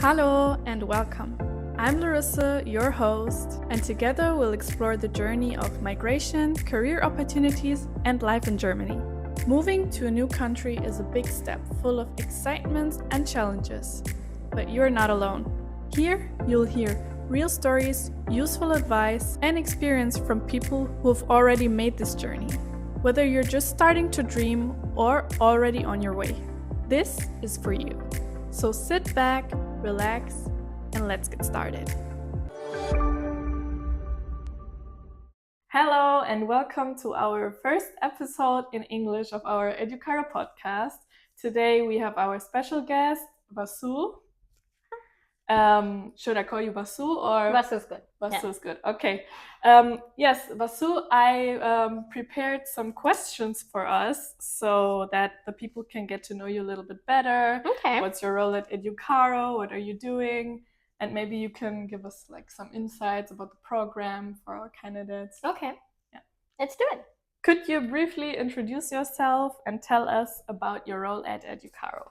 Hello and welcome. I'm Larissa, your host, and together we'll explore the journey of migration, career opportunities, and life in Germany. Moving to a new country is a big step full of excitement and challenges. But you're not alone. Here, you'll hear real stories, useful advice, and experience from people who've already made this journey. Whether you're just starting to dream or already on your way, this is for you. So sit back, relax, and let's get started. Hello and welcome to our first episode in English of our educaro podcast. Today we have our special guest, Vasu. Should I call you Vasu or? Vasu is good. Vasu is good. Okay. Yes, Vasu, I prepared some questions for us so that the people can get to know you a little bit better. Okay. What's your role at educaro? What are you doing? And maybe you can give us like some insights about the program for our candidates. Okay. Yeah. Let's do it. Could you briefly introduce yourself and tell us about your role at educaro?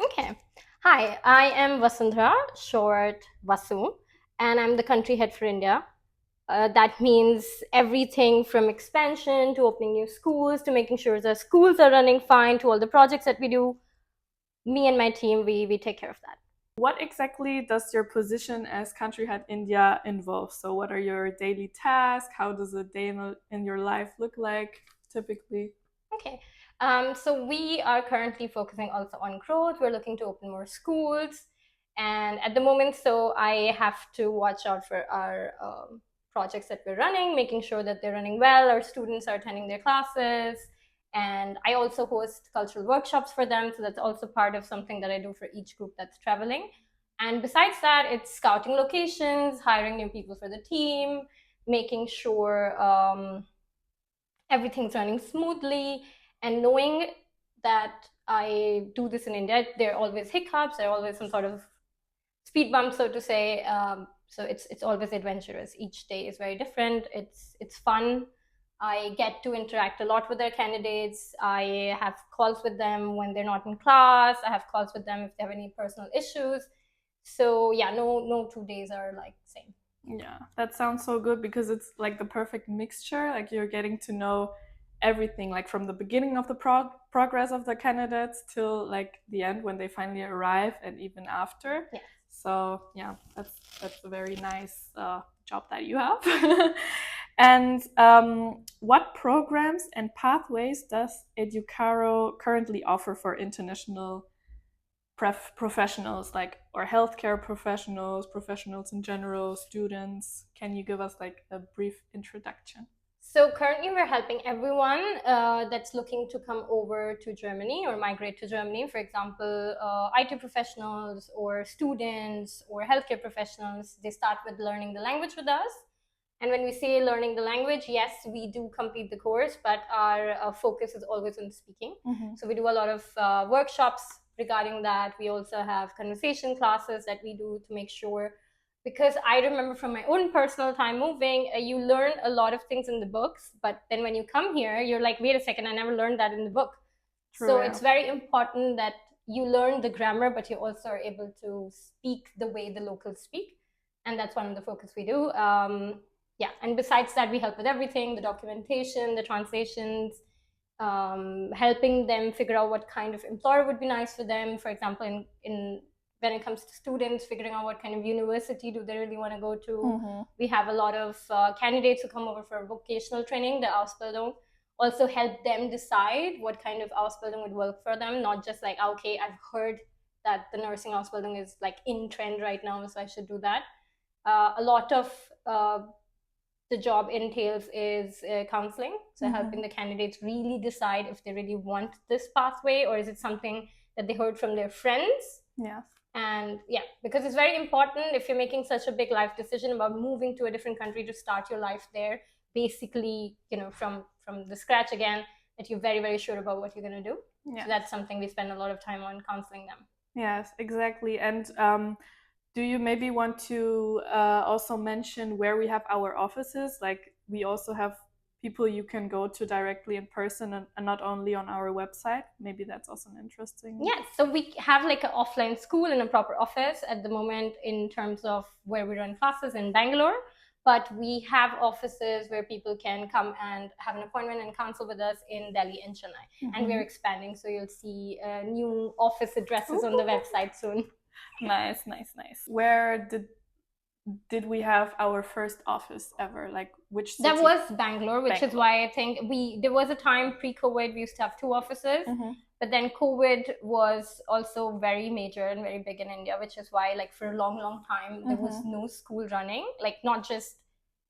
Okay. Hi, I am Vasundhara, short Vasu, and I'm the country head for India. That means everything from expansion to opening new schools to making sure the schools are running fine to all the projects that we do. Me and my team, we take care of that. What exactly does your position as country head India involve? So what are your daily tasks? How does a day in your life look like typically? Okay. So we are currently focusing also on growth. We're looking to open more schools. And at the moment, so I have to watch out for our projects that we're running, making sure that they're running well, our students are attending their classes. And I also host cultural workshops for them. So that's also part of something that I do for each group that's traveling. And besides that, it's scouting locations, hiring new people for the team, making sure everything's running smoothly, and knowing that I do this in India, there are always hiccups, there are always some sort of speed bumps, so to say. So it's always adventurous. Each day is very different. It's fun. I get to interact a lot with their candidates. I have calls with them when they're not in class. I have calls with them if they have any personal issues. So yeah, no 2 days are like the same. Yeah, that sounds so good because it's like the perfect mixture. Like you're getting to know everything, like from the beginning of the progress of the candidates till like the end when they finally arrive, and even after. Yes. So yeah, that's a very nice job that you have. And what programs and pathways does educaro currently offer for international professionals, like, or healthcare professionals in general, students? Can you give us like a brief introduction? So currently we're helping everyone that's looking to come over to Germany or migrate to Germany. For example, IT professionals or students or healthcare professionals, they start with learning the language with us. And when we say learning the language, yes, we do complete the course, but our focus is always on speaking. Mm-hmm. So we do a lot of workshops regarding that. We also have conversation classes that we do to make sure, because I remember from my own personal time moving, you learn a lot of things in the books, but then when you come here, you're like, wait a second, I never learned that in the book. True, so yeah. It's very important that you learn the grammar, but you also are able to speak the way the locals speak. And that's one of the focus we do. Yeah, and besides that, we help with everything, the documentation, the translations, helping them figure out what kind of employer would be nice for them. For example, in when it comes to students, figuring out what kind of university do they really want to go to. Mm-hmm. We have a lot of candidates who come over for vocational training, the Ausbildung, also help them decide what kind of Ausbildung would work for them, not just like, okay, I've heard that the nursing Ausbildung is like in trend right now, so I should do that. A lot of the job entails is counseling, so helping the candidates really decide if they really want this pathway, or is it something that they heard from their friends. Yes. And yeah, because it's very important if you're making such a big life decision about moving to a different country to start your life there, basically, from the scratch again, that you're very, very sure about what you're going to do. Yes. So that's something we spend a lot of time on, counseling them. Yes, exactly. And do you maybe want to also mention where we have our offices? Like, we also have people you can go to directly in person and not only on our website? Maybe that's also an interesting. Yes, so we have like an offline school and a proper office at the moment in terms of where we run classes in Bangalore. But we have offices where people can come and have an appointment and counsel with us in Delhi and Chennai. And we're expanding, so you'll see new office addresses on the website soon. Nice. Where did we have our first office ever? Like which city? That was Bangalore, which is why I think there was a time pre-COVID we used to have two offices. But then COVID was also very major and very big in India, which is why, like, for a long, long time, there was no school running, like, not just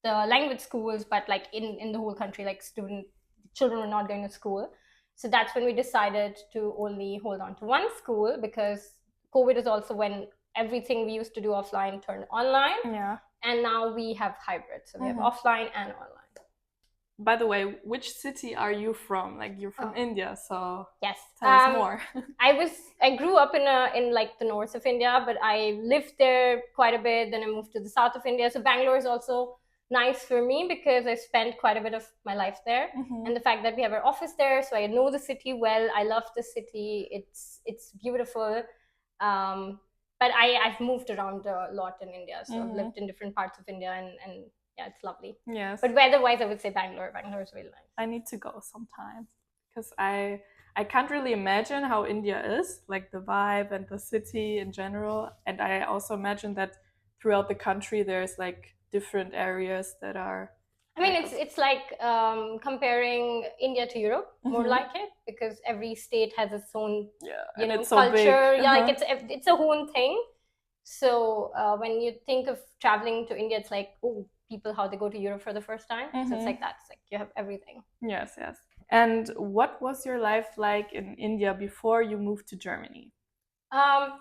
the language schools, but like in the whole country, like children were not going to school. So that's when we decided to only hold on to one school, because COVID is also when everything we used to do offline turned online. Yeah. And now we have hybrid. So we have offline and online. By the way, which city are you from? Like, you're from India, so yes, tell us more. I grew up in like the north of India, but I lived there quite a bit. Then I moved to the south of India. So Bangalore is also nice for me because I spent quite a bit of my life there, and the fact that we have our office there, so I know the city well. I love the city. It's beautiful. But I've moved around a lot in India, so I've lived in different parts of India, and yeah, it's lovely. Yes. But weather-wise, I would say Bangalore. Bangalore is really nice. I need to go sometime because I can't really imagine how India is, like the vibe and the city in general. And I also imagine that throughout the country, there's like different areas that are. I mean, it's like comparing India to Europe, more like it, because every state has its own, you know, culture. Yeah, like it's a whole thing. So when you think of traveling to India, it's like, oh, people how they go to Europe for the first time. So it's like that. It's like you have everything. Yes. And what was your life like in India before you moved to Germany?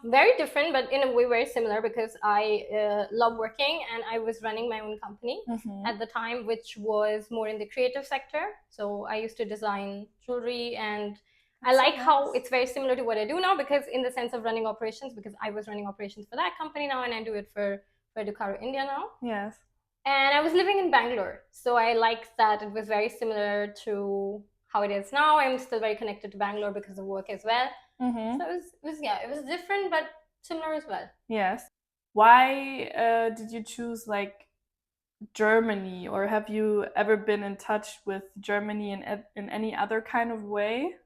Very different, but in a way very similar, because I love working, and I was running my own company at the time, which was more in the creative sector. So I used to design jewelry, and I like how it's very similar to what I do now, because in the sense of running operations, because I was running operations for that company now, and I do it for educaro India now. Yes. And I was living in Bangalore, so I liked that it was very similar to how it is now. I'm still very connected to Bangalore because of work as well. So it was different, but similar as well. Yes. Why did you choose like Germany, or have you ever been in touch with Germany in any other kind of way?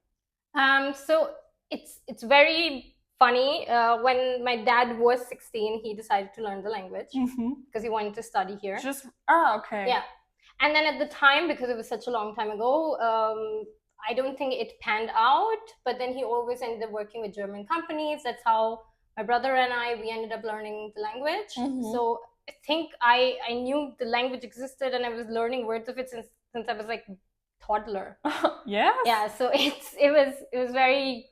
So it's very funny. When my dad was 16, he decided to learn the language because he wanted to study here. Okay. Yeah. And then at the time, because it was such a long time ago, I don't think it panned out, but then he always ended up working with German companies. That's how my brother and we ended up learning the language. So I think I knew the language existed, and I was learning words of it since I was like toddler. Yeah, so it was very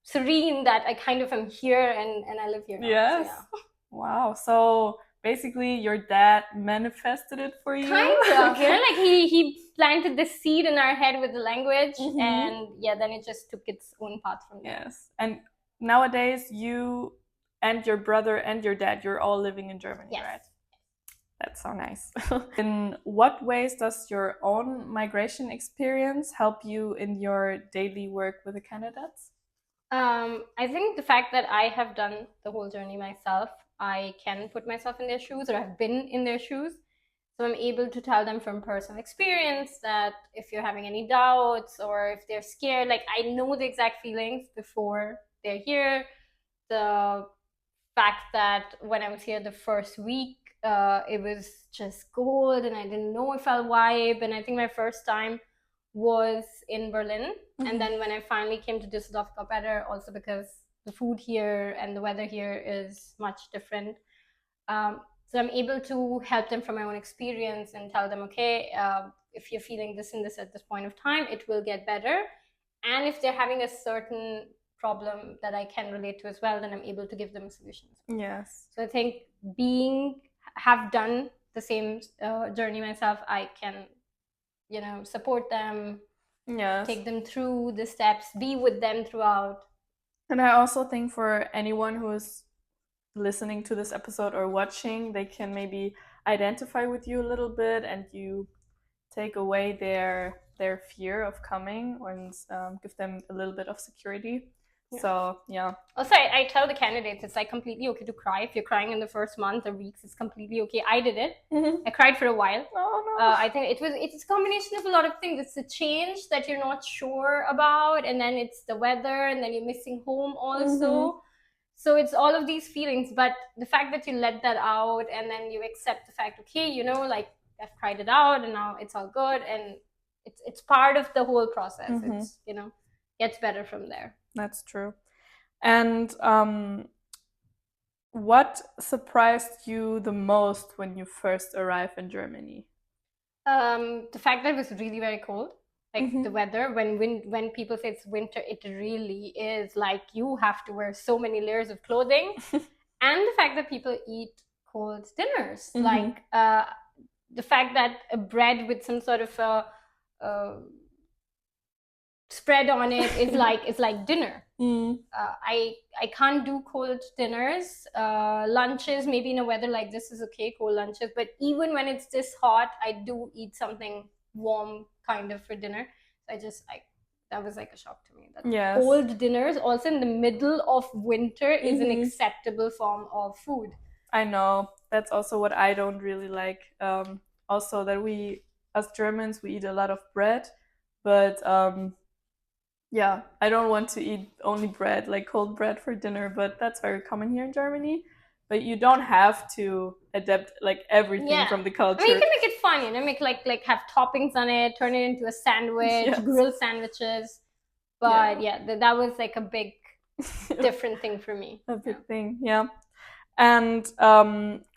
serene that I kind of am here and I live here now. Yes. So, yeah. Wow. So basically your dad manifested it for you? Kind of. You know, like he planted this seed in our head with the language, and yeah, then it just took its own path from there. Yes. And nowadays you and your brother and your dad, you're all living in Germany, right? That's so nice. In what ways does your own migration experience help you in your daily work with the candidates? I think the fact that I have done the whole journey myself, I can put myself in their shoes, or I've been in their shoes. So I'm able to tell them from personal experience that if you're having any doubts or if they're scared, like I know the exact feelings before they're here. The fact that when I was here the first week, it was just gold, and I didn't know if I'll vibe. And I think my first time was in Berlin, and then when I finally came to Düsseldorf, got better, also because the food here and the weather here is much different. So I'm able to help them from my own experience and tell them, okay, if you're feeling this and this at this point of time, it will get better. And if they're having a certain problem that I can relate to as well, then I'm able to give them solutions. Yes. So I think have done the same journey myself, I can, you know, support them, take them through the steps, be with them throughout. And I also think for anyone who is listening to this episode or watching, they can maybe identify with you a little bit, and you take away their fear of coming and give them a little bit of security. Yeah. So yeah. Also, I tell the candidates it's like completely okay to cry. If you're crying in the first month or weeks, it's completely okay. I did it. I cried for a while. Oh no. I think it's a combination of a lot of things. It's a change that you're not sure about, and then it's the weather, and then you're missing home also. So it's all of these feelings. But the fact that you let that out, and then you accept the fact, okay, you know, like I've cried it out, and now it's all good, and it's part of the whole process. It's, you know, gets better from there. That's true. And what surprised you the most when you first arrived in Germany? The fact that it was really very cold, like the weather. When people say it's winter, it really is like you have to wear so many layers of clothing, and the fact that people eat cold dinners, like the fact that a bread with some sort of a spread on it is like dinner. I can't do cold dinners. Lunches, maybe in a weather like this is okay, cold lunches. But even when it's this hot, I do eat something warm kind of for dinner. That was like a shock to me. That Yes. Cold dinners, also in the middle of winter, is an acceptable form of food. I know. That's also what I don't really like. Also, that we, as Germans, we eat a lot of bread, but yeah, I don't want to eat only bread, like cold bread for dinner, but that's very common here in Germany. But you don't have to adapt like everything from the culture. I mean, you can make it fun, you know, make like have toppings on it, turn it into a sandwich, grill sandwiches. But that was like a big different thing for me. A big thing, yeah. And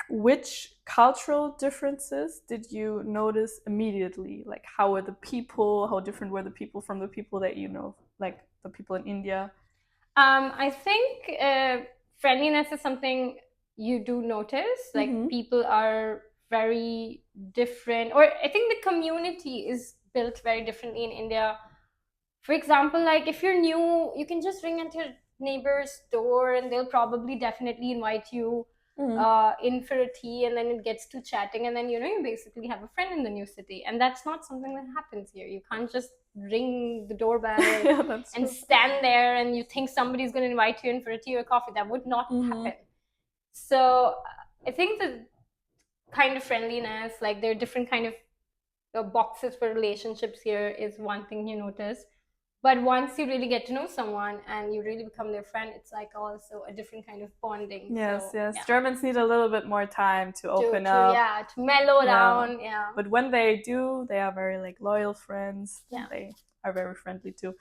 which cultural differences did you notice immediately? Like, how were the people? How different were the people from the people that you know, like the people in India? I think friendliness is something you do notice. Like, people are very different, or I think the community is built very differently in India. For example, like if you're new, you can just ring at your neighbor's door and they'll probably definitely invite you in for a tea, and then it gets to chatting, and then, you know, you basically have a friend in the new city. And that's not something that happens here. You can't just ring the doorbell and stand there and you think somebody's going to invite you in for a tea or coffee. That would not happen. So I think the kind of friendliness, like there are different kind of boxes for relationships here, is one thing you notice. But once you really get to know someone and you really become their friend, it's like also a different kind of bonding. Yes. Germans need a little bit more time to open up. To mellow down. But when they do, they are very like loyal friends. They are very friendly too.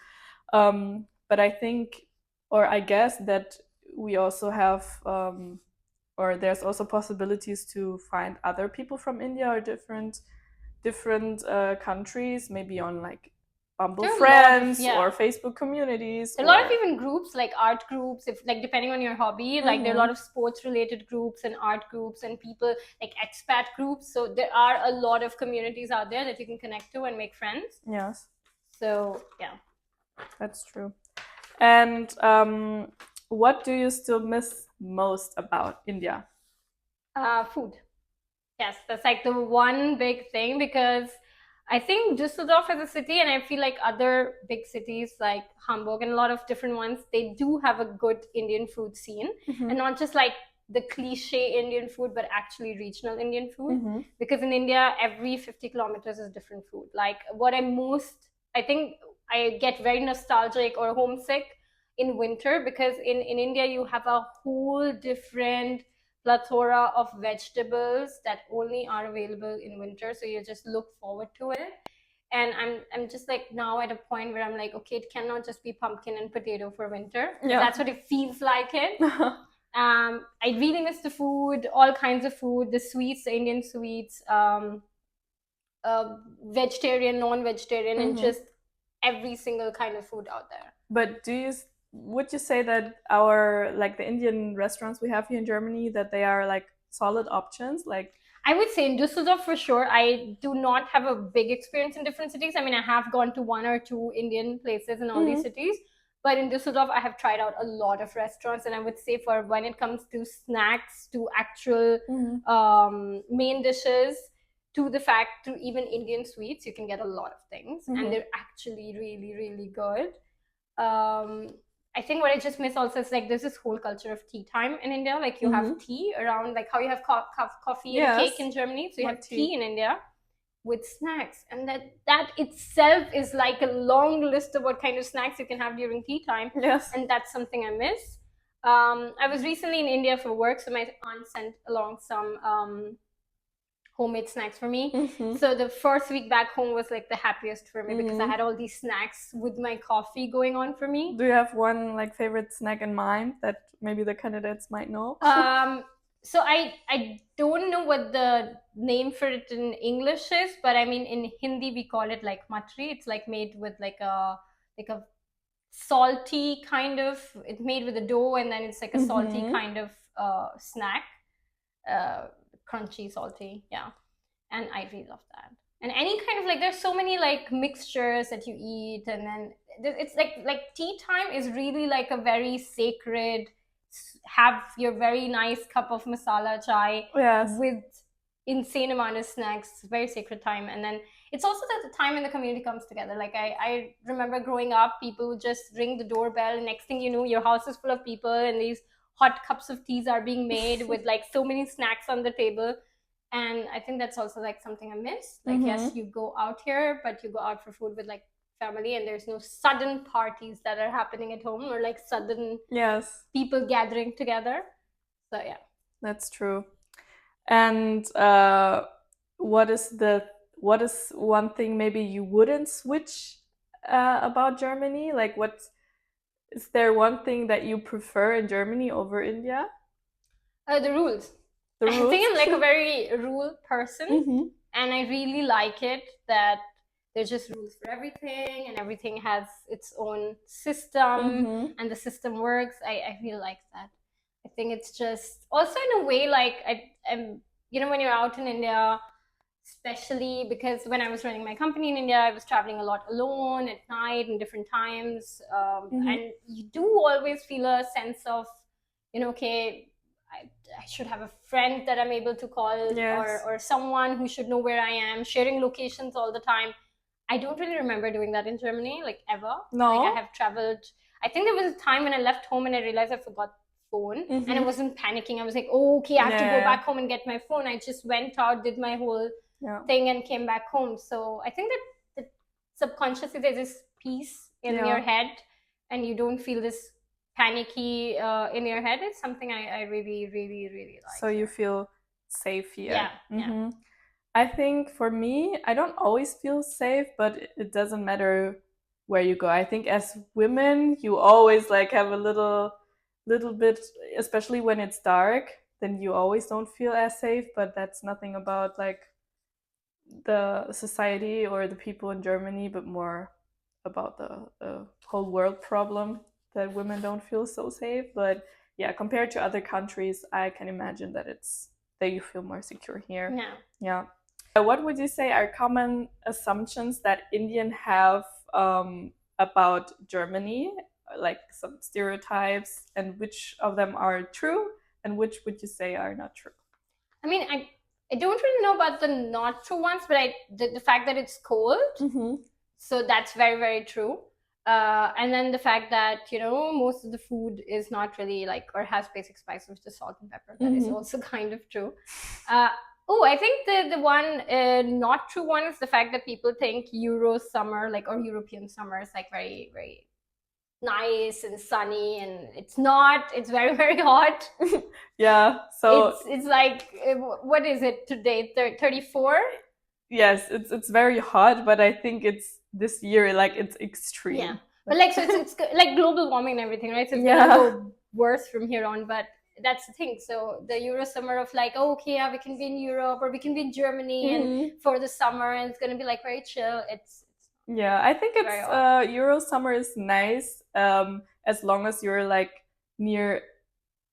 But I think, or I guess that we also have, or there's also possibilities to find other people from India or different countries, maybe on like Bumble Friends or Facebook communities. There are a lot of even groups, like art groups, if like depending on your hobby. Like there are a lot of sports related groups and art groups and people like expat groups. So there are a lot of communities out there that you can connect to and make friends. Yes. So yeah, that's true. And what do you still miss most about India? Food. Yes, that's like the one big thing, because I think Düsseldorf as a city, and I feel like other big cities like Hamburg and a lot of different ones, they do have a good Indian food scene, and not just like the cliche Indian food, but actually regional Indian food. Because in India, every 50 kilometers is different food. Like what I think I get very nostalgic or homesick in winter, because in India, you have a whole different plethora of vegetables that only are available in winter, so you just look forward to it. And I'm just like now at a point where I'm like, okay, it cannot just be pumpkin and potato for winter. That's what it feels like it. I really miss the food, all kinds of food, the sweets, the Indian sweets, vegetarian, non-vegetarian, and just every single kind of food out there. But would you say that our, like the Indian restaurants we have here in Germany, that they are like solid options? Like, I would say in Düsseldorf for sure. I do not have a big experience in different cities. I mean, I have gone to one or two Indian places in all these cities, but in Düsseldorf, I have tried out a lot of restaurants. And I would say for when it comes to snacks, to actual main dishes, to the fact through even Indian sweets, you can get a lot of things, Mhm. and they're actually really, really good. I think what I just miss also is like there's this whole culture of tea time in India. Like you have tea around, like how you have coffee and Yes. cake in Germany. So you Like have tea. tea in India with snacks, and that itself is like a long list of what kind of snacks you can have during tea time. Yes. And that's something I miss. I was recently in India for work, so my aunt sent along some homemade snacks for me. So the first week back home was like the happiest for me because I had all these snacks with my coffee going on for me. Do you have one like favorite snack in mind that maybe the candidates might know? So I don't know what the name for it in English is, but I mean in Hindi we call it like matri. It's like made with like a salty kind of, it's made with a dough, and then it's like a salty kind of snack, crunchy, salty, yeah. And I really love that. And any kind of like, there's so many like mixtures that you eat, and then it's like tea time is really like a very sacred, have your very nice cup of masala chai with insane amount of snacks, very sacred time. And then it's also the time when the community comes together. Like I remember growing up, people would just ring the doorbell, and next thing you know, your house is full of people, and these hot cups of teas are being made with like so many snacks on the table. And I think that's also like something I miss. Like, yes, you go out here, but you go out for food with like family, and there's no sudden parties that are happening at home, or like sudden people gathering together. So yeah, that's true. And what is one thing maybe you wouldn't switch about Germany? Like, what is there one thing that you prefer in Germany over India? The rules. I think I'm like a very rule person, and I really like it that there's just rules for everything, and everything has its own system, and the system works. I really like that. I think it's just also in a way like I'm, you know, when you're out in India, especially because when I was running my company in India, I was traveling a lot alone at night in different times, and you do always feel a sense of, you know, okay, I should have a friend that I'm able to call, or someone who should know where I am, sharing locations all the time. I don't really remember doing that in Germany, like ever. No. Like I have traveled. I think there was a time when I left home and I realized I forgot phone, and I wasn't panicking. I was like, oh, okay, I have to go back home and get my phone. I just went out, did my whole thing, and came back home. So I think that subconsciously there's this peace in your head, and you don't feel this panicky in your head. It's something I really, really, really like. So you feel safe here. Yeah. Yeah. I think for me, I don't always feel safe, but it doesn't matter where you go. I think as women, you always like have a little bit, especially when it's dark, then you always don't feel as safe. But that's nothing about like the society or the people in Germany, but more about the whole world problem that women don't feel so safe. But yeah, compared to other countries, I can imagine that you feel more secure here. Yeah. What would you say are common assumptions that Indians have about Germany, like some stereotypes, and which of them are true, and which would you say are not true? I mean, I don't really know about the not true ones, but the fact that it's cold, so that's very, very true. And then the fact that, you know, most of the food is not really like, or has basic spices, which is salt and pepper. That is also kind of true. I think the one not true one is the fact that people think Euro summer, like, or European summer is like very, very nice and sunny, and it's not. It's very, very hot. Yeah. So it's like, what is it today? 34? Yes, it's very hot, but I think it's this year like it's extreme. Yeah. But like, so it's like global warming and everything, right? So it's gonna go worse from here on, but that's the thing. So the Euro summer of like, oh, okay, yeah, we can be in Europe or we can be in Germany and for the summer, and it's gonna be like very chill. It's I think it's Euro summer is nice as long as you're like near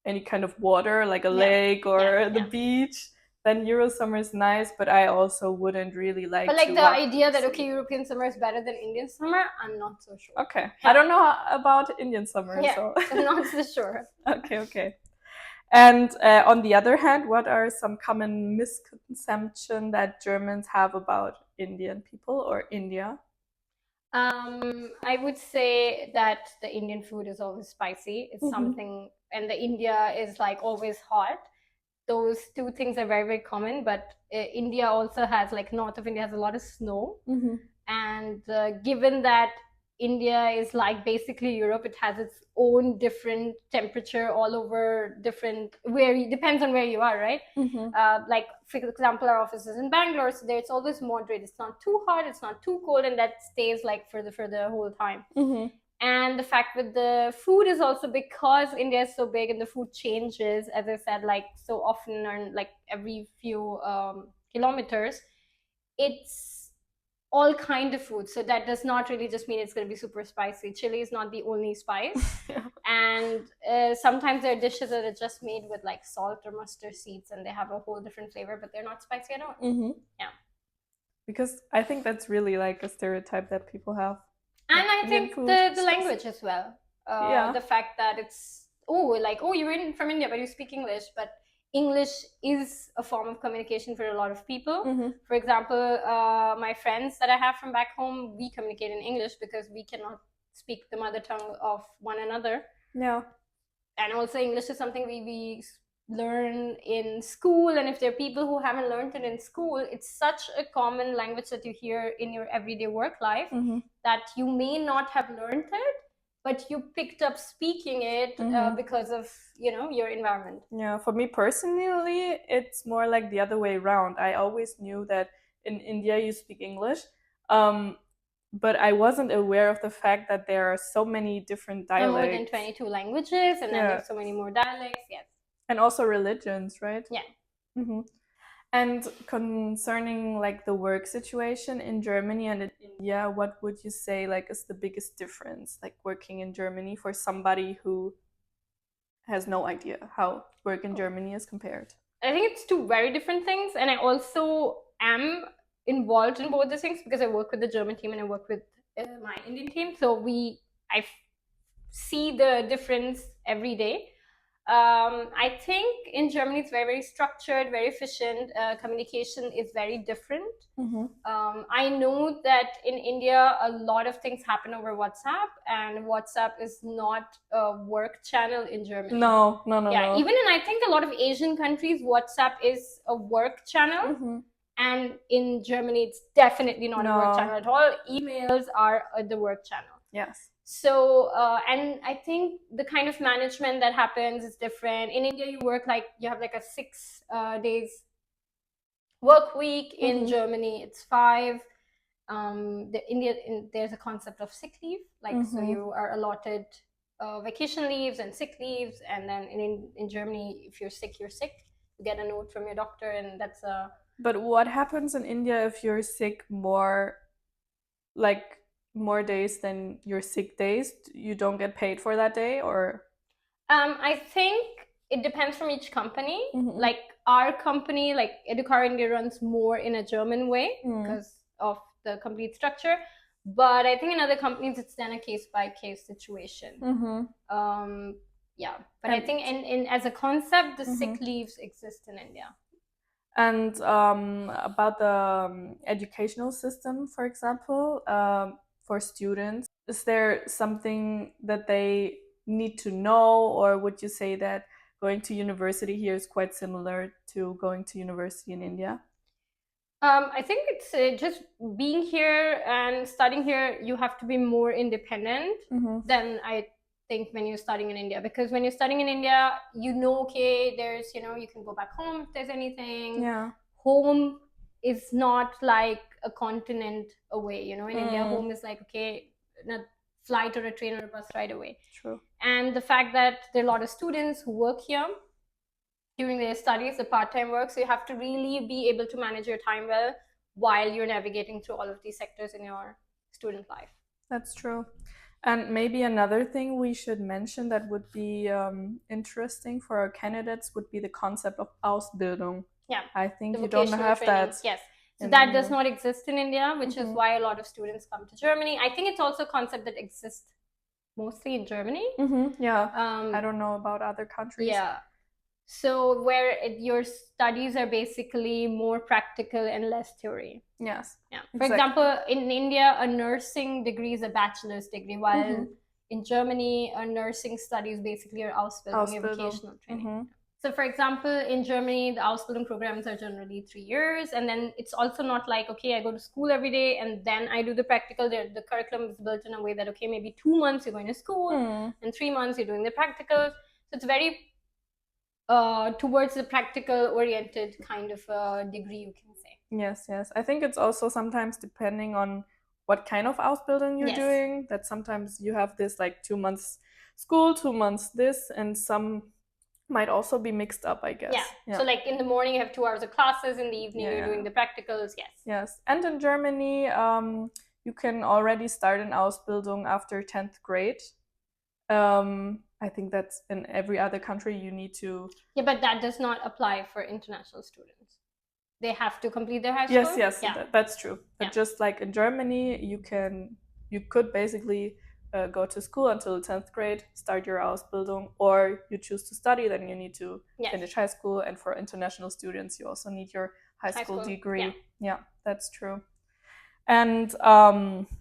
any kind of water, like a lake or the beach. Then Euro summer is nice, but I also wouldn't really like. But like the idea that okay, European summer is better than Indian summer, I'm not so sure. Okay, I don't know about Indian summer, so I'm not so sure. Okay. And on the other hand, what are some common misconceptions that Germans have about Indian people or India? I would say that the Indian food is always spicy. It's something, and the India is like always hot. Those two things are very, very common. But India also has, like, north of India has a lot of snow. And given that India is like basically Europe, it has its own different temperature all over, different, depends on where you are, right? Like, for example, our office is in Bangalore, so there it's always moderate. It's not too hot, it's not too cold, and that stays like for the whole time. And the fact with the food is also because India is so big and the food changes, as I said, like so often, or like every few kilometers. It's all kind of food, so that does not really just mean it's going to be super spicy. Chili is not the only spice. And sometimes there are dishes that are just made with like salt or mustard seeds, and they have a whole different flavor, but they're not spicy at all. Yeah, because I think that's really like a stereotype that people have. And Like I Indian think food, the spicy. language as well. Yeah. The fact that it's, like, you're from India, but you speak English. But English is a form of communication for a lot of people. For example, my friends that I have from back home, we communicate in English because we cannot speak the mother tongue of one another. Yeah. And also English is something we learn in school, and if there are people who haven't learned it in school, it's such a common language that you hear in your everyday work life that you may not have learned it, but you picked up speaking it because of your environment. Yeah, for me personally, it's more like the other way around. I always knew that in India you speak English, but I wasn't aware of the fact that there are so many different More dialects. than 22 languages, and then there's so many more dialects. Yes. And also religions, right? Yeah. And concerning like the work situation in Germany and in India, what would you say like is the biggest difference, like working in Germany for somebody who has no idea how work in Germany is compared? I think it's two very different things, and I also am involved in both these things because I work with the German team and I work with my Indian team. So I see the difference every day. I think in Germany it's very, very structured, very efficient. Communication is very different. I know that in India a lot of things happen over WhatsApp, and WhatsApp is not a work channel in Germany. No. Yeah, even in, I think, a lot of Asian countries, WhatsApp is a work channel. And in Germany, it's definitely not a work channel at all. Emails are the work channel. Yes. So, and I think the kind of management that happens is different. In India, you work like, you have like a 6 days work week. In Germany, it's 5. There's a concept of sick leave, like so you are allotted vacation leaves and sick leaves, and then in Germany, if you're sick, you're sick. You get a note from your doctor, and that's a. But what happens in India if you're sick more days than your sick days? You don't get paid for that day, or? I think it depends from each company. Like our company, like Educaro India, runs more in a German way because of the complete structure. But I think in other companies, it's then a case by case situation. Yeah, but I think in as a concept, the sick leaves exist in India. And about the educational system, for example, for students, is there something that they need to know, or would you say that going to university here is quite similar to going to university in India? I think it's just being here and studying here, you have to be more independent than I think when you're studying in India. Because when you're studying in India, okay, there's, you can go back home if there's anything. Yeah. Home is not like a continent away, in India, home is like, okay, a flight or a train or a bus ride away. True. And the fact that there are a lot of students who work here during their studies, the part-time work, so you have to really be able to manage your time well while you're navigating through all of these sectors in your student life. That's true. And maybe another thing we should mention that would be interesting for our candidates would be the concept of Ausbildung. Yeah, I think you don't have training. that. Yes, so that does not exist in India, which is why a lot of students come to Germany. I think it's also a concept that exists mostly in Germany. Yeah. I don't know about other countries. Yeah. So where your studies are basically more practical and less theory. Yes. Yeah. For Exactly. example, in India, a nursing degree is a bachelor's degree, while in Germany, a nursing studies basically are Ausbildung, a vocational training. So, for example, in Germany, the Ausbildung programs are generally 3 years, and then it's also not like, okay, I go to school every day and then I do the practical. The curriculum is built in a way that, okay, maybe 2 months you're going to school and 3 months you're doing the practicals. So it's very towards the practical oriented kind of degree, you can say. Yes, yes. I think it's also sometimes depending on what kind of Ausbildung you're doing, that sometimes you have this like 2 months school, 2 months this, and some might also be mixed up, I guess. Yeah. So like in the morning you have 2 hours of classes, in the evening you're doing the practicals. Yes. Yes. And in Germany, you can already start an Ausbildung after 10th grade. I think that's in every other country you need to. Yeah, but that does not apply for international students. They have to complete their high school. Yes, that's true. But just like in Germany, you could basically go to school until 10th grade, start your Ausbildung, or you choose to study, then you need to finish high school. And for international students, you also need your high school degree. Yeah, that's true. And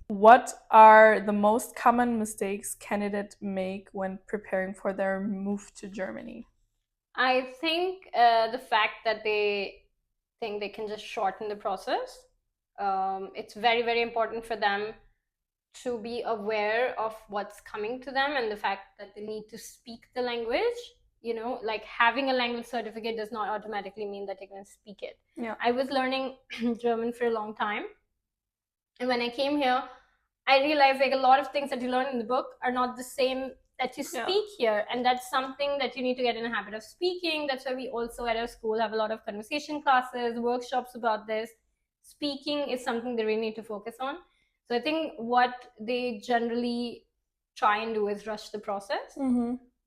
what are the most common mistakes candidates make when preparing for their move to Germany? I think the fact that they think they can just shorten the process. It's very, very important for them to be aware of what's coming to them and the fact that they need to speak the language. You know, like having a language certificate does not automatically mean that you're going to speak it. Yeah. I was learning German for a long time. And when I came here, I realized like a lot of things that you learn in the book are not the same that you speak here. And that's something that you need to get in a habit of speaking. That's why we also at our school have a lot of conversation classes, workshops about this. Speaking is something they really need to focus on. So I think what they generally try and do is rush the process,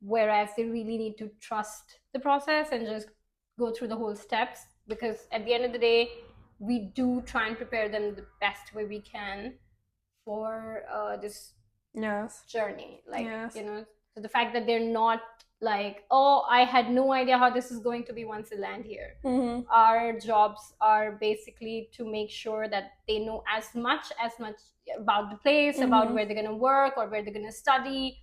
whereas they really need to trust the process and just go through the whole steps, because at the end of the day, we do try and prepare them the best way we can for this journey. Like, you know, so the fact that they're not like, oh, I had no idea how this is going to be once they land here. Our jobs are basically to make sure that they know as much about the place, about where they're going to work or where they're going to study,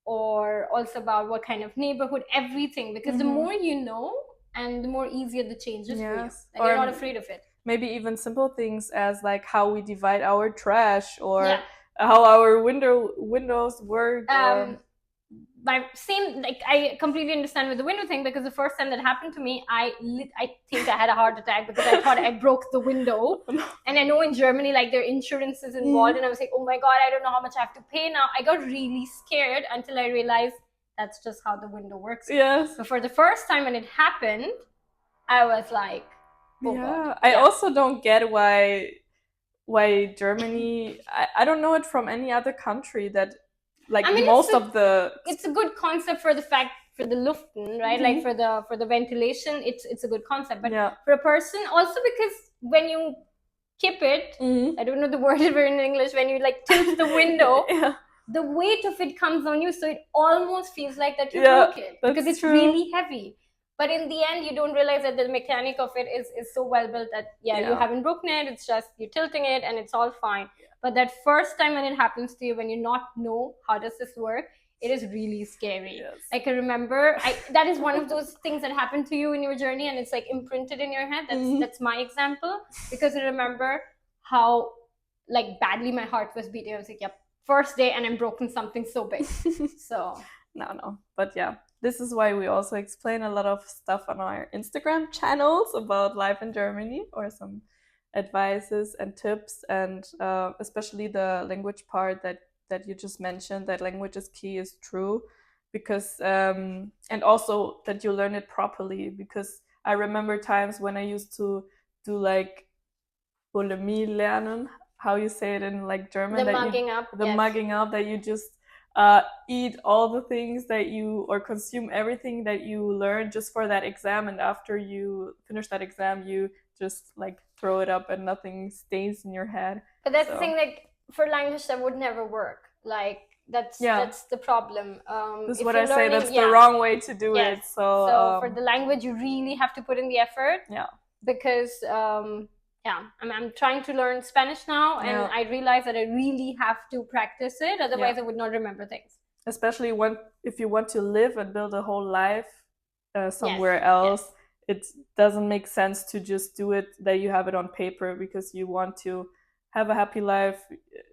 or also about what kind of neighborhood, everything, because the more you know and the more easier the changes for you, and you're not afraid of it. Maybe even simple things as like how we divide our trash or how our windows work. By same, like I completely understand with the window thing, because the first time that happened to me, I think I had a heart attack because I thought I broke the window. And I know in Germany, like their insurance is involved, and I was like, oh my god, I don't know how much I have to pay now. I got really scared until I realized that's just how the window works. Yes. So for the first time when it happened, I was like, oh god. I also don't get why Germany. I don't know it from any other country that. Like, I mean, it's a good concept for the fact for the luften, right? Like for the ventilation, it's a good concept. But for a person, also because when you kip it, I don't know the word for in English, when you like tilt the window, the weight of it comes on you, so it almost feels like that you broke it, because it's really heavy. But in the end, you don't realize that the mechanic of it is so well built that you haven't broken it. It's just you're tilting it and it's all fine. But that first time when it happens to you, when you not know how does this work, it is really scary. Yes. I can remember that is one of those things that happened to you in your journey, and it's like imprinted in your head. That's my example, because I remember how like badly my heart was beating. I was like, yep, first day and I'm broken something so big. So no, but yeah, this is why we also explain a lot of stuff on our Instagram channels about life in Germany, or some advices and tips, and especially the language part that you just mentioned, that language is key, is true, because and also that you learn it properly, because I remember times when I used to do like Bulimie lernen, how you say it in like German, the mugging up, that you just eat all the things that you, or consume everything that you learn just for that exam, and after you finish that exam you just like throw it up and nothing stays in your head. But that's the thing, like for language that would never work. Like That's the problem. This is If what you're I say. That's learning, the yeah, wrong way to do yes. it. So for the language, you really have to put in the effort. Yeah. Because yeah, I'm trying to learn Spanish now, and Yeah. I realize that I really have to practice it. Otherwise, Yeah. I would not remember things. Especially if you want to live and build a whole life somewhere Yes, else, yes. it doesn't make sense to just do it that you have it on paper, because you want to have a happy life,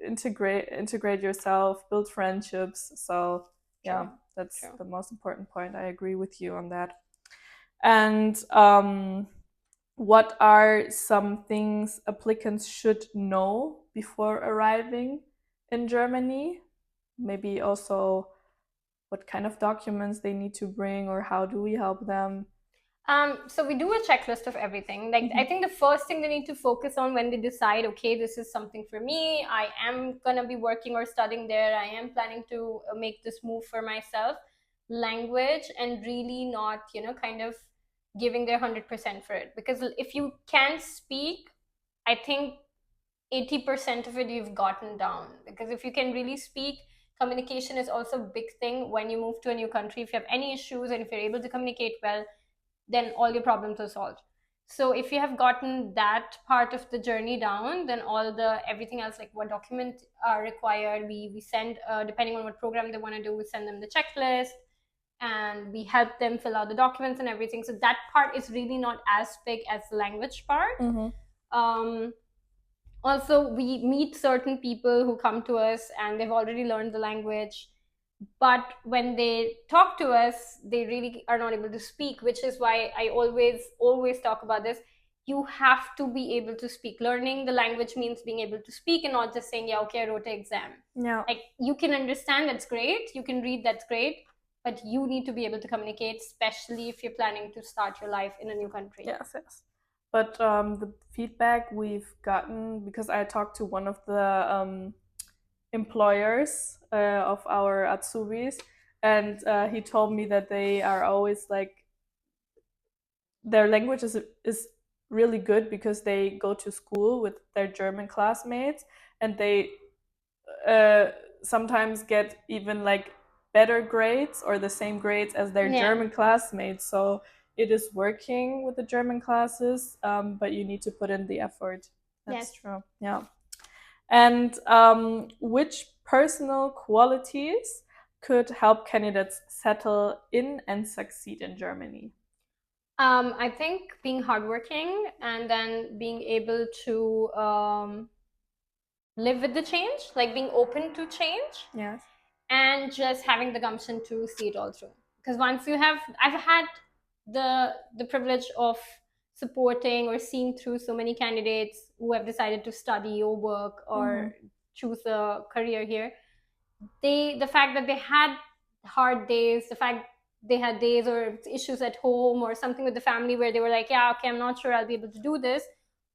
integrate yourself, build friendships. So yeah, True. that's True. the most important point. I agree with you on that. And what are some things applicants should know before arriving in Germany? Maybe also what kind of documents they need to bring, or how do we help them? So we do a checklist of everything. Like, I think the first thing they need to focus on when they decide, okay, this is something for me, I am gonna be working or studying there, I am planning to make this move for myself, language, and really not, kind of giving their 100% for it. Because if you can speak, I think 80% of it you've gotten down. Because if you can really speak, communication is also a big thing when you move to a new country. If you have any issues and if you're able to communicate well, then all your problems are solved. So if you have gotten that part of the journey down, then everything else, like what documents are required, we send, depending on what program they want to do, we send them the checklist, and we help them fill out the documents and everything. So that part is really not as big as the language part. Also, we meet certain people who come to us and they've already learned the language, but when they talk to us, they really are not able to speak, which is why I always talk about this. You have to be able to speak. Learning the language means being able to speak, and not just saying, yeah, okay, I wrote an exam. Yeah. Like, you can understand, that's great, you can read, that's great, but you need to be able to communicate, especially if you're planning to start your life in a new country. Yes, yes. But the feedback we've gotten, because I talked to one of the employers of our Azubis, and he told me that they are always like, their language is really good, because they go to school with their German classmates, and they sometimes get even like better grades or the same grades as their German classmates. So it is working with the German classes, but you need to put in the effort. That's true. Yeah. And which personal qualities could help candidates settle in and succeed in Germany? I think being hardworking, and then being able to live with the change, like being open to change. Yes. And just having the gumption to see it all through. Because once you have, I've had the privilege of supporting or seeing through so many candidates who have decided to study or work or choose a career here. The fact that they had hard days, the fact they had days or issues at home or something with the family where they were like, yeah, okay, I'm not sure I'll be able to do this,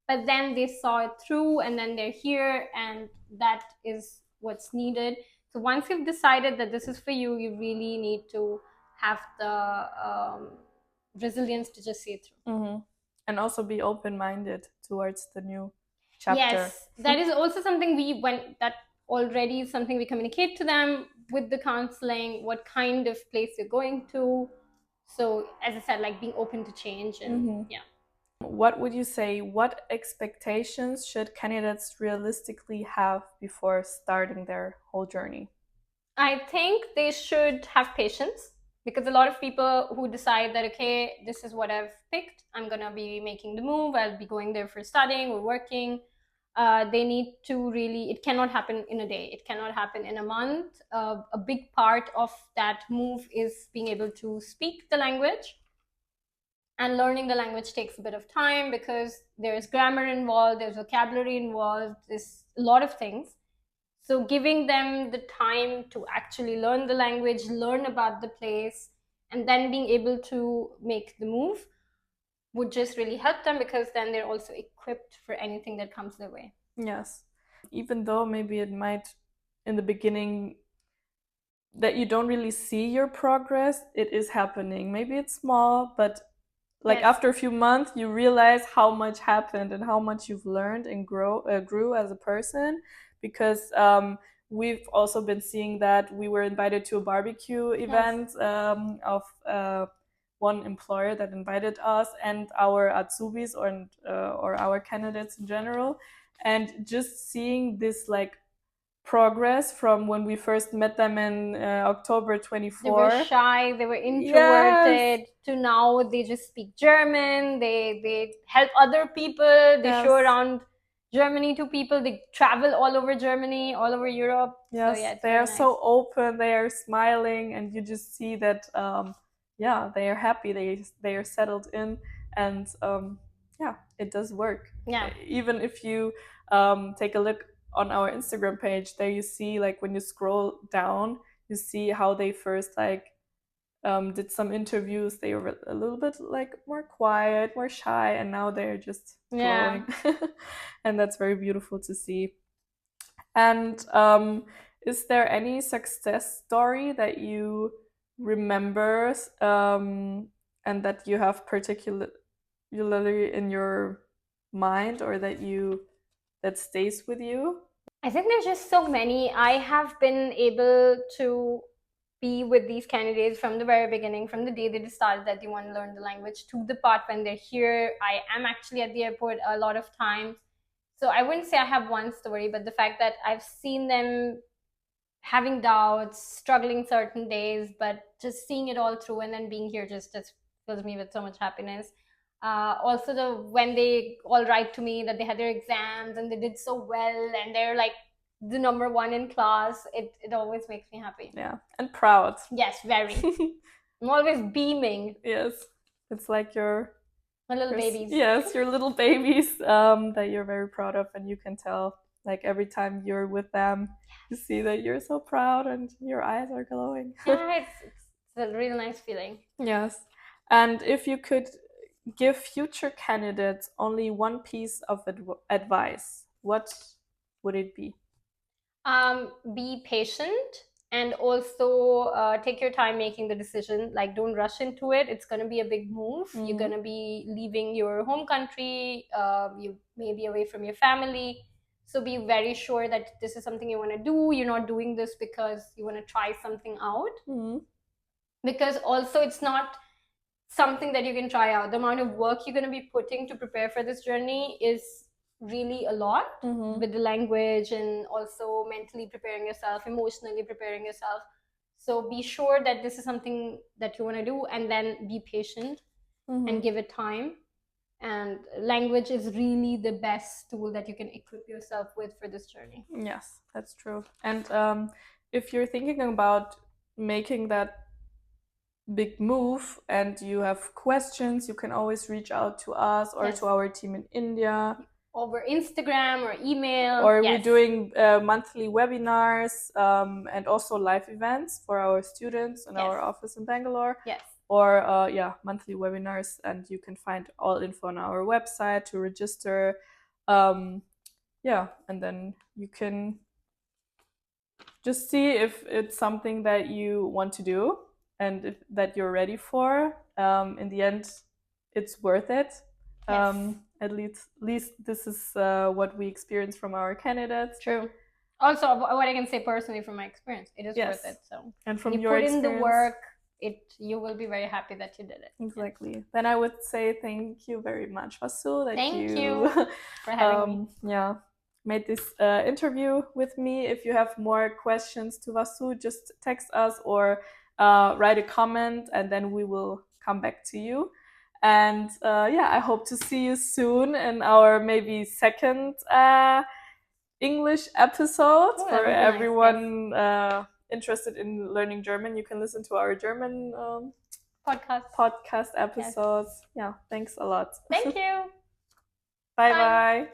but then they saw it through, and then they're here, and that is what's needed. So once you've decided that this is for you, you really need to have the resilience to just see it through. And also be open-minded towards the new chapter. Yes, that is also something that already is something we communicate to them with the counseling, what kind of place you're going to. So as I said, like being open to change, and yeah. What would you say, what expectations should candidates realistically have before starting their whole journey? I think they should have patience, because a lot of people who decide that, okay, this is what I've picked, I'm gonna be making the move, I'll be going there for studying or working. They need to really, it cannot happen in a day, it cannot happen in a month. A big part of that move is being able to speak the language. And learning the language takes a bit of time, because there's grammar involved, there's vocabulary involved, there's a lot of things. So giving them the time to actually learn the language, learn about the place, and then being able to make the move would just really help them, because then they're also equipped for anything that comes their way. Yes. Even though maybe it might, in the beginning, that you don't really see your progress, it is happening. Maybe it's small, but like after a few months, you realize how much happened and how much you've learned and grew as a person. Because we've also been seeing that we were invited to a barbecue event of one employer that invited us and our Azubis or our candidates in general, and just seeing this like progress from when we first met them in October 24. They were shy, they were introverted, to now they just speak German, they help other people, they show around Germany to people, they travel all over Germany, all over Europe. Yes, so they are so open, they are smiling, and you just see that they are happy, they are settled in, and it does work. Even if you take a look on our Instagram page, there you see, like, when you scroll down, you see how they first like did some interviews. They were a little bit like more quiet, more shy, and now they're just glowing. And that's very beautiful to see. And is there any success story that you remember and that you have particularly in your mind, or that stays with you? I think there's just so many. I have been able to be with these candidates from the very beginning, from the day they decided that they want to learn the language to the part when they're here. I am actually at the airport a lot of times. So I wouldn't say I have one story, but the fact that I've seen them having doubts, struggling certain days, but just seeing it all through and then being here just fills me with so much happiness. Also, when they all write to me that they had their exams and they did so well and they're like the number one in class, it always makes me happy. Yeah, and proud. Yes, very. I'm always beaming. Yes, it's like my little babies. Yes, your little babies that you're very proud of, and you can tell, like, every time you're with them, you see that you're so proud and your eyes are glowing. Yeah, it's a really nice feeling. Yes. And if you could give future candidates only one piece of advice, what would it be? Be patient, and also take your time making the decision. Like, don't rush into it. It's going to be a big move. You're going to be leaving your home country. You may be away from your family. So be very sure that this is something you want to do. You're not doing this because you want to try something out. Because also it's not something that you can try out. The amount of work you're going to be putting to prepare for this journey is really a lot, with the language and also mentally preparing yourself, emotionally preparing yourself. So be sure that this is something that you want to do, and then be patient and give it time. And language is really the best tool that you can equip yourself with for this journey. Yes, that's true. And if you're thinking about making that big move and you have questions, you can always reach out to us or to our team in India. Over Instagram or email. Or we're doing monthly webinars and also live events for our students in our office in Bangalore. Yes. Or monthly webinars, and you can find all info on our website to register. And then you can just see if it's something that you want to do and that you're ready for. In the end, it's worth it. At least this is what we experience from our candidates. True. Also, what I can say personally from my experience, it is worth it. So, and from your experience, put in the work, you will be very happy that you did it. Exactly. Then I would say thank you very much, Vasu, that thank you for having me. Made this interview with me. If you have more questions to Vasu, just text us or write a comment, and then we will come back to you. And I hope to see you soon in our maybe second English episode. For everyone interested in learning German, you can listen to our German podcast episodes. Yeah, thanks a lot. Thank you. Bye.